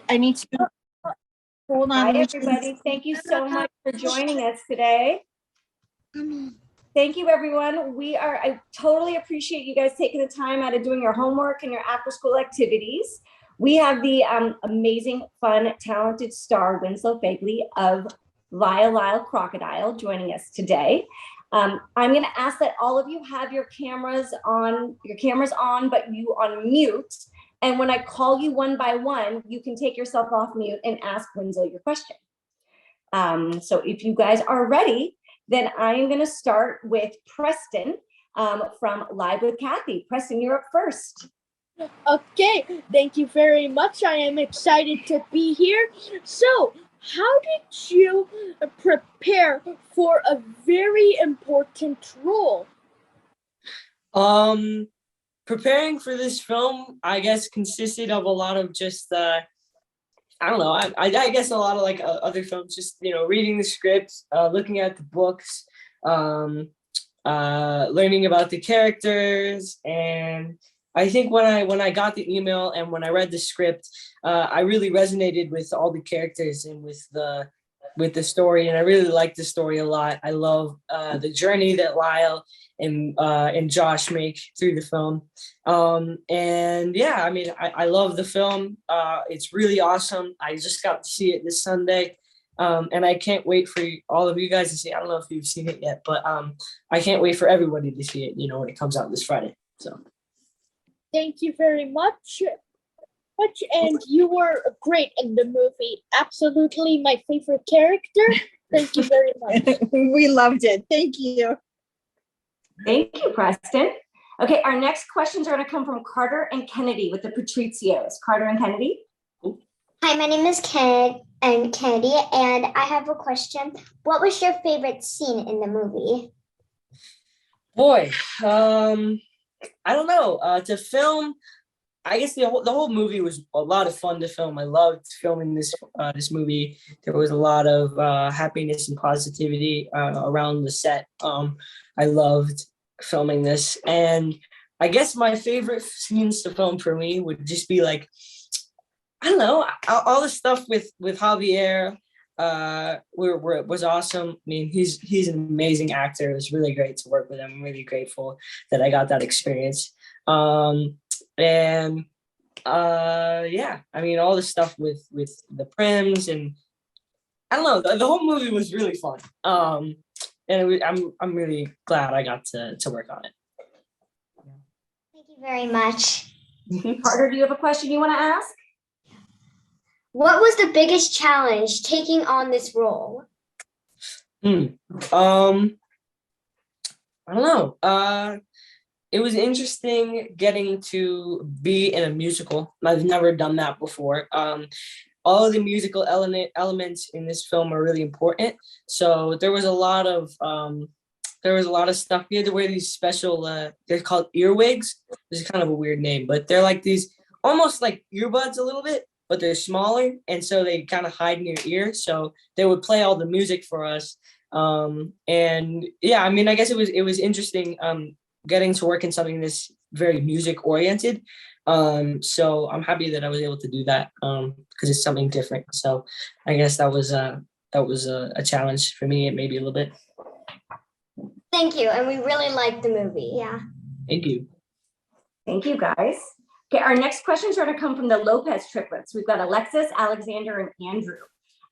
I need to hold on. Hi, everybody. Thank you so much for joining us today. Thank you, everyone. I totally appreciate you guys taking the time out of doing your homework and your after school activities. We have the amazing, fun, talented star, Winslow Fegley of Lyle, Crocodile, joining us today. I'm going to ask that all of you have your cameras on, but you on mute. And when I call you one by one, you can take yourself off mute and ask Winslow your question. So if you guys are ready, then I'm going to start with Preston from Live with Kathy. Preston, you're up first. Okay, thank you very much. I am excited to be here. So, how did you prepare for a very important role? Preparing for this film, I guess, consisted of a lot of just, I don't know, I guess a lot of like other films, just, you know, reading the scripts, looking at the books, learning about the characters. And I think when I got the email and when I read the script, I really resonated with all the characters and with the story, and I really liked the story a lot. I love the journey that Lyle and Josh make through the film. And yeah, I mean, I love the film. It's really awesome. I just got to see it this Sunday. And I can't wait for all of you guys to see it. I don't know if you've seen it yet, but I can't wait for everybody to see it, you know, when it comes out this Friday. So thank you very much. And you were great in the movie. Absolutely my favorite character. Thank you very much. We loved it. Thank you. Thank you, Preston. Okay, our next questions are going to come from Carter and Kennedy with the Patrizios. Carter and Kennedy. Hi, my name is Kennedy, and I have a question. What was your favorite scene in the movie? Boy, I don't know. To film, I guess the whole movie was a lot of fun to film. I loved filming this movie. There was a lot of happiness and positivity around the set. I loved filming this, and I guess my favorite scenes to film for me would just be like, I don't know, all the stuff with Javier was awesome. I mean, he's an amazing actor. It was really great to work with him. I'm really grateful that I got that experience. And yeah, I mean, all the stuff with the prims, and I don't know, the whole movie was really fun. And I'm really glad I got to work on it. Thank you very much. Carter, do you have a question you want to ask? What was the biggest challenge taking on this role? I don't know. It was interesting getting to be in a musical. I've never done that before. All of the musical elements in this film are really important. So there was a lot of stuff. We had to wear these special, they're called earwigs. This is kind of a weird name, but they're like these almost like earbuds a little bit, but they're smaller. And so they kind of hide in your ear. So they would play all the music for us. And yeah, I mean, I guess it was interesting getting to work in something that's very music oriented. So I'm happy that I was able to do that because it's something different. So I guess that was a challenge for me, maybe a little bit. Thank you, and we really liked the movie. Yeah. Thank you. Thank you, guys. Okay, our next questions are going to come from the Lopez triplets. We've got Alexis, Alexander, and Andrew.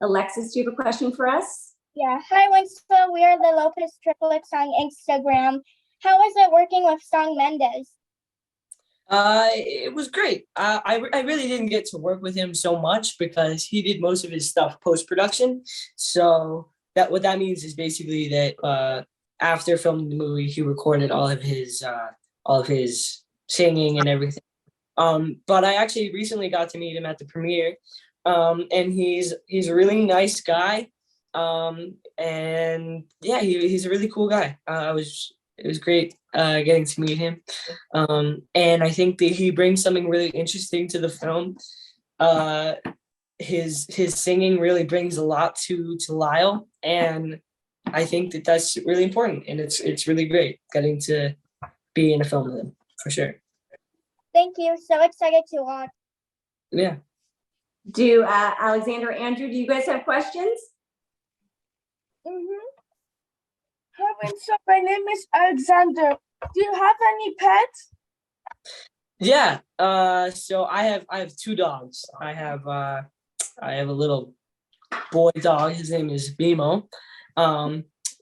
Alexis, do you have a question for us? Yeah. Hi, Winslow. We are the Lopez triplets on Instagram. How is it working with Song Mendes? It was great. I really didn't get to work with him so much because he did most of his stuff post-production. So what that means is basically that after filming the movie, he recorded all of his singing and everything. But I actually recently got to meet him at the premiere, and he's a really nice guy. And yeah, he's a really cool guy. It was great getting to meet him. And I think that he brings something really interesting to the film. His singing really brings a lot to Lyle, and I think that that's really important, and it's really great getting to be in a film with him, for sure. Thank you. So excited to watch. Yeah. Do Alexander, Andrew, do you guys have questions? Hi, Winslow. My name is Alexander. Do you have any pets? Yeah. So I have two dogs. I have a little boy dog. His name is Bimo.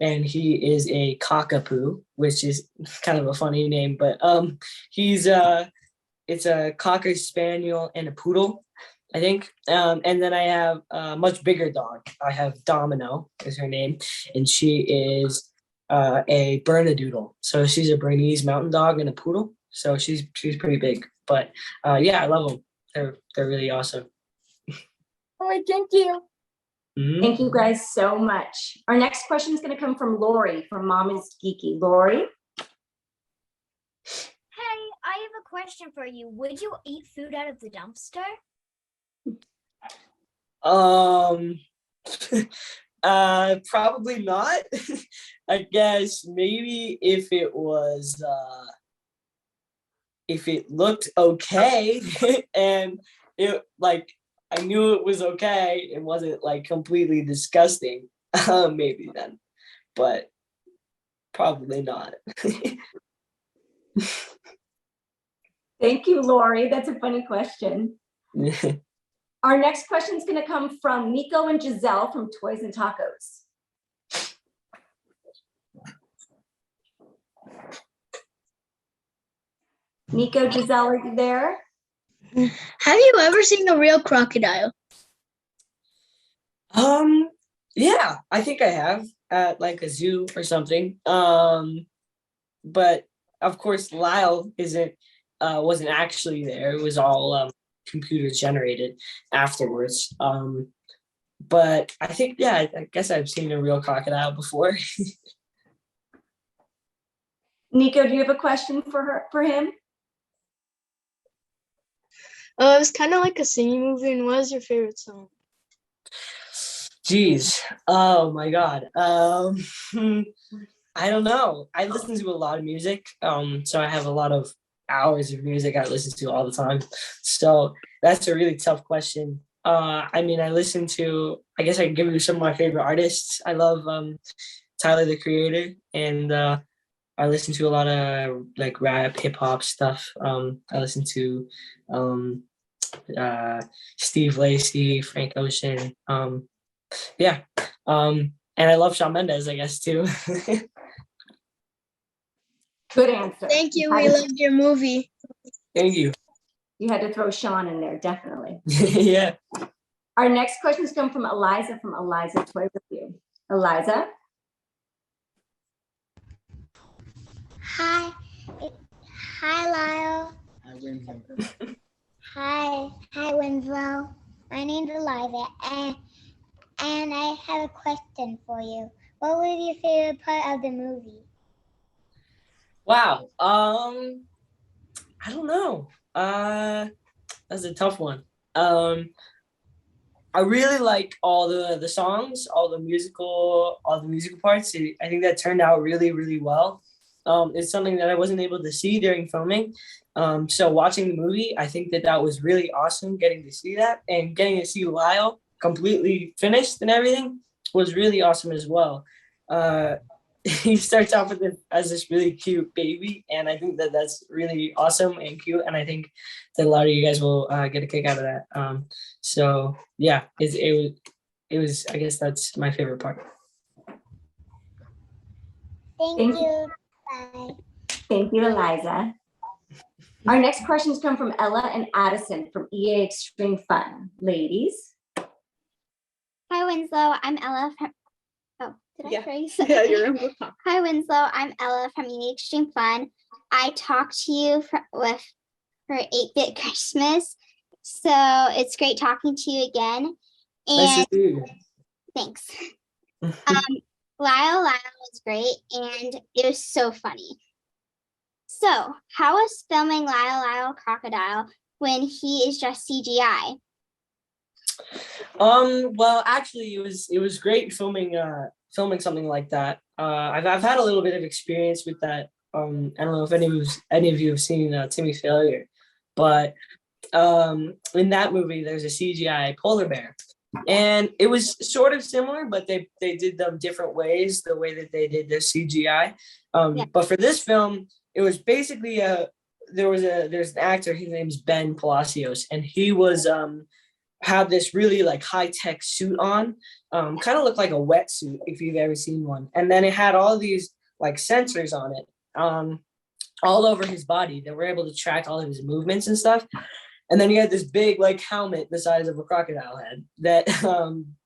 And he is a cockapoo, which is kind of a funny name, but he's it's a cocker spaniel and a poodle, I think. And then I have a much bigger dog. I have Domino is her name, and she is a Bernedoodle. So she's a Bernese mountain dog and a poodle. So she's pretty big. But yeah, I love them. They're really awesome. All right, thank you. Mhm. Thank you guys so much. Our next question is going to come from Lori from Mom is Geeky. Lori? Hey, I have a question for you. Would you eat food out of the dumpster? Probably not. I guess maybe if it looked okay and it like I knew it was okay, it wasn't like completely disgusting, maybe then, but probably not. Thank you, Lori. That's a funny question. Our next question is going to come from Nico and Giselle from Toys and Tacos. Nico, Giselle, are you there? Have you ever seen a real crocodile? Yeah, I think I have at like a zoo or something. But of course Lyle wasn't actually there. It was all computer generated afterwards. But I think, yeah, I guess I've seen a real crocodile before. Nico, do you have a question for him? It was kind of like a singing movie. And what is your favorite song? Jeez. Oh my God. I don't know. I listen to a lot of music. So I have a lot of hours of music I listen to all the time. So that's a really tough question. I mean, I guess I can give you some of my favorite artists. I love Tyler, the Creator, and I listen to a lot of like rap, hip hop stuff. I listen to Steve Lacy, Frank Ocean. Yeah. And I love Shawn Mendes, I guess, too. Good answer. Thank you. We loved your movie. Thank you. You had to throw Sean in there, definitely. Yeah. Our next questions come from Eliza Toy Review. Eliza? Hi. Hi, Lyle. Hi, Winslow. My name's Eliza, and I have a question for you. What was your favorite part of the movie? Wow. I don't know. That's a tough one. I really like all the songs, all the musical parts. I think that turned out really, really well. It's something that I wasn't able to see during filming. So watching the movie, I think that was really awesome getting to see that, and getting to see Lyle completely finished and everything was really awesome as well. He starts off as this really cute baby, and I think that that's really awesome and cute, and I think that a lot of you guys will get a kick out of that. So yeah, it was I guess that's my favorite part. Thank you. Bye. Thank you, Eliza. Our next questions come from Ella and Addison from EA Extreme Fun. Ladies. Hi, Winslow. I'm Ella from. Oh, did I phrase? Yeah, you're in. Hi, Winslow. I'm Ella from EA Extreme Fun. I talked to you with for 8-Bit Christmas, so it's great talking to you again. Nice And to see you. thanks. Lyle was great, and it was so funny. So, how was filming Lyle Crocodile when he is just CGI? Well, actually, it was great filming something like that. I've had a little bit of experience with that. I don't know if any of you have seen Timmy Failure, but in that movie, there's a CGI polar bear. And it was sort of similar, but they did them different ways, the way that they did their CGI. But for this film, it was basically there's an actor, his name's Ben Palacios, and he was had this really like high-tech suit on, kind of looked like a wetsuit if you've ever seen one. And then it had all these like sensors on it, all over his body that were able to track all of his movements and stuff. And then he had this big like helmet the size of a crocodile head that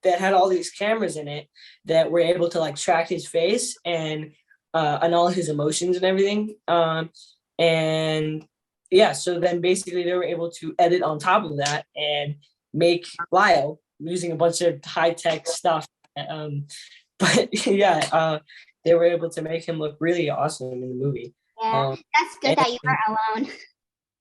that had all these cameras in it that were able to like track his face and all his emotions and everything. And yeah, so then basically they were able to edit on top of that and make Lyle using a bunch of high-tech stuff. But yeah, they were able to make him look really awesome in the movie. Yeah, that's good that you are alone.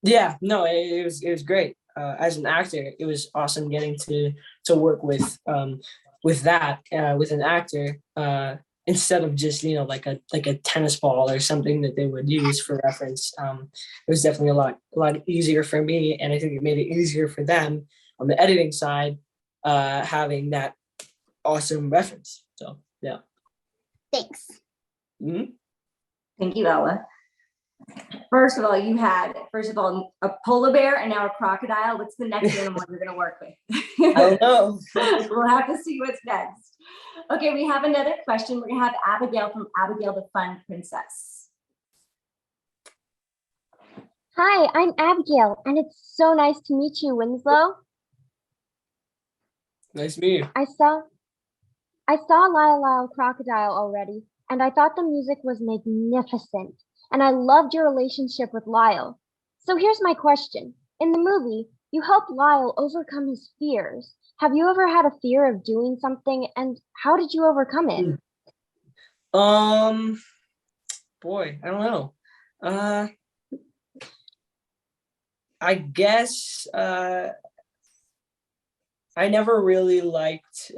Yeah, no, it was great. As an actor, it was awesome getting to work with that with an actor instead of just like a tennis ball or something that they would use for reference. It was definitely a lot easier for me, and I think it made it easier for them on the editing side, having that awesome reference. So yeah. Thanks. Mm-hmm. Thank you, Ella. First of all, you had a polar bear and now a crocodile. What's the next animal you're going to work with? I don't know. We'll have to see what's next. Okay, we have another question. We're going to have Abigail from Abigail the Fun Princess. Hi, I'm Abigail, and it's so nice to meet you, Winslow. Nice to meet you. I saw Lyle Crocodile already, and I thought the music was magnificent, and I loved your relationship with Lyle. So here's my question. In the movie, you helped Lyle overcome his fears. Have you ever had a fear of doing something, and how did you overcome it? Boy, I don't know. I guess I never really liked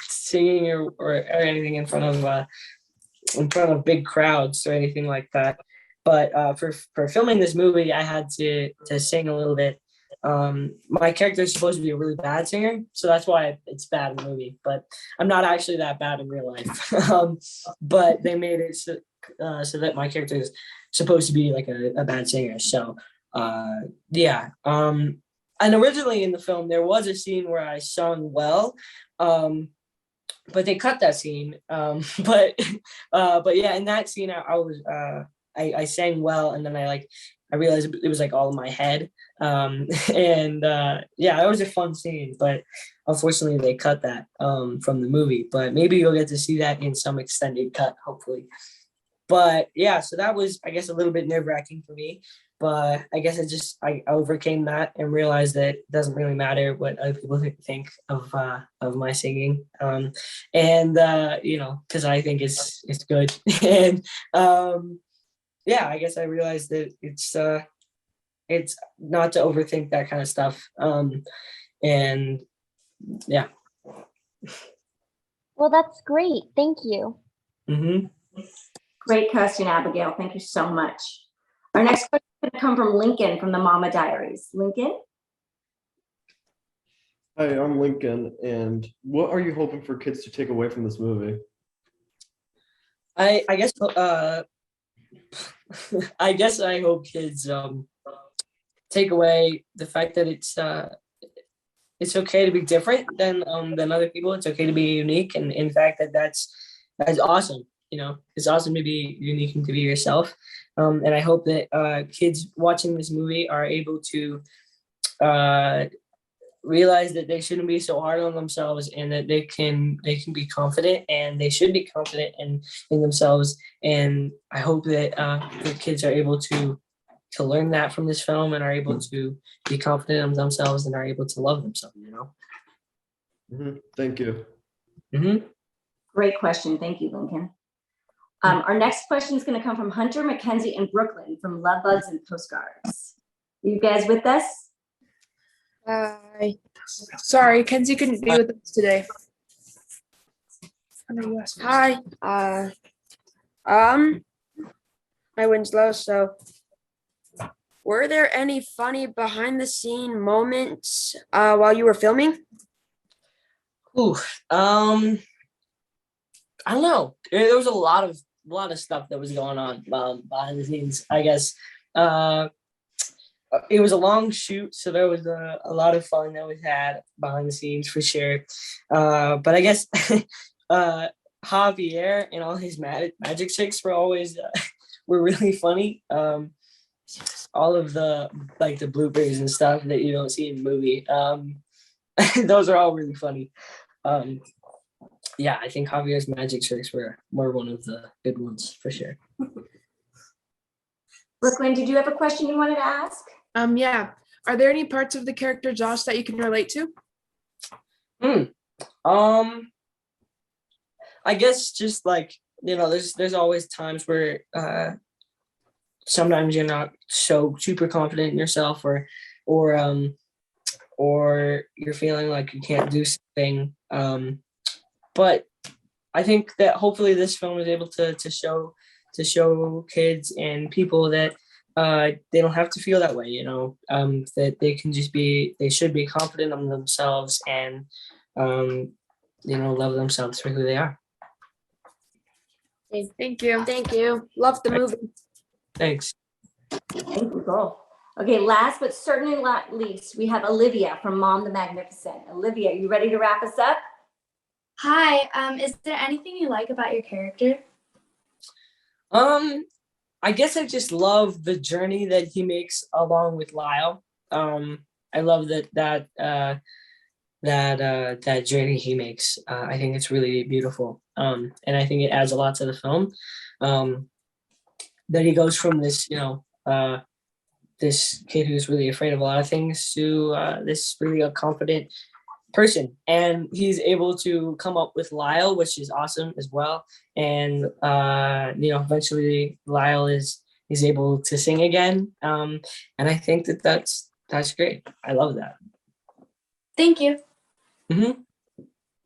singing or anything in front of big crowds or anything like that. But for filming this movie, I had to sing a little bit. My character is supposed to be a really bad singer, so that's why it's bad in the movie. But I'm not actually that bad in real life. But they made it so that my character is supposed to be like a bad singer. So yeah. And originally in the film, there was a scene where I sung well, but they cut that scene. But yeah, in that scene, I sang well, and then I realized it was like all in my head. And yeah, that was a fun scene, but unfortunately they cut that from the movie. But maybe you'll get to see that in some extended cut, hopefully. But yeah, so that was, I guess, a little bit nerve-wracking for me. But I guess I overcame that and realized that it doesn't really matter what other people think of my singing, and because I think it's good. And yeah, I guess I realized that it's not to overthink that kind of stuff, and yeah. Well, that's great. Thank you. Mm-hmm. Great question, Abigail. Thank you so much. Our next question is going to come from Lincoln from the Mama Diaries. Lincoln? Hi, I'm Lincoln, and what are you hoping for kids to take away from this movie? I guess I guess I hope kids take away the fact that it's okay to be different than other people. It's okay to be unique, and in fact that's awesome. It's awesome to be unique and to be yourself. And I hope that kids watching this movie are able to realize that they shouldn't be so hard on themselves, and that they can be confident, and they should be confident in themselves. And I hope that the kids are able to learn that from this film, and are able to be confident in themselves, and are able to love themselves. Mm-hmm. Thank you. Mm-hmm. Great question. Thank you, Lincoln. Our next question is going to come from Hunter, Mackenzie, and Brooklyn from Love Bugs and Postcards. Are you guys with us? Sorry, Kenzie couldn't be with us today. Hi. Hi, Winslow. So were there any funny behind the scene moments while you were filming? Ooh, I don't know. There was a lot of stuff that was going on behind the scenes. I guess it was a long shoot, so there was a lot of fun that was had behind the scenes for sure. But I guess Javier and all his magic tricks were always were really funny. All of the bloopers and stuff that you don't see in the movie. Those are all really funny. Yeah, I think Javier's magic tricks were one of the good ones for sure. Brooklyn, did you have a question you wanted to ask? Yeah. Are there any parts of the character Josh that you can relate to? I guess just there's always times where sometimes you're not so super confident in yourself or you're feeling like you can't do something. But I think that hopefully this film is able to show kids and people that they don't have to feel that way, that they should be confident in themselves and love themselves for who they are. Thank you. Thank you. Love the movie. Thanks. Thank you both. Okay, last but certainly not least, we have Olivia from Mom the Magnificent. Olivia, you ready to wrap us up? Hi, is there anything you like about your character? I guess I just love the journey that he makes along with Lyle. I love that journey he makes. I think it's really beautiful. And I think it adds a lot to the film. That he goes from this, this kid who's really afraid of a lot of things to this really confident person, and he's able to come up with Lyle, which is awesome as well. And eventually Lyle is able to sing again, and I think that's great. I love that. Thank you. Mm-hmm.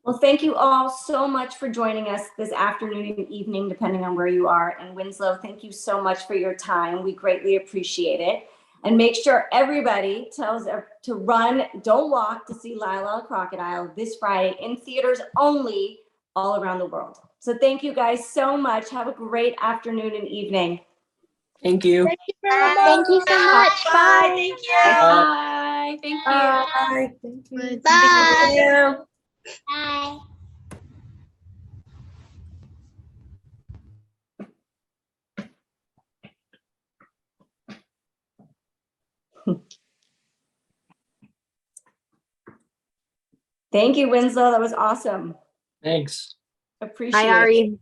Well, thank you all so much for joining us this afternoon and evening, depending on where you are. And Winslow, thank you so much for your time. We greatly appreciate it. And make sure everybody tells to run, don't walk, to see Lyle Crocodile this Friday in theaters only all around the world. So thank you guys so much. Have a great afternoon and evening. Thank you. Thank you very much. Thank you so much. Bye. Bye. Thank you. Bye. Thank you. Bye. Thank you. Bye. Thank you. Bye. Thank you, Winslow. That was awesome. Thanks. Appreciate Hi, it. Ari.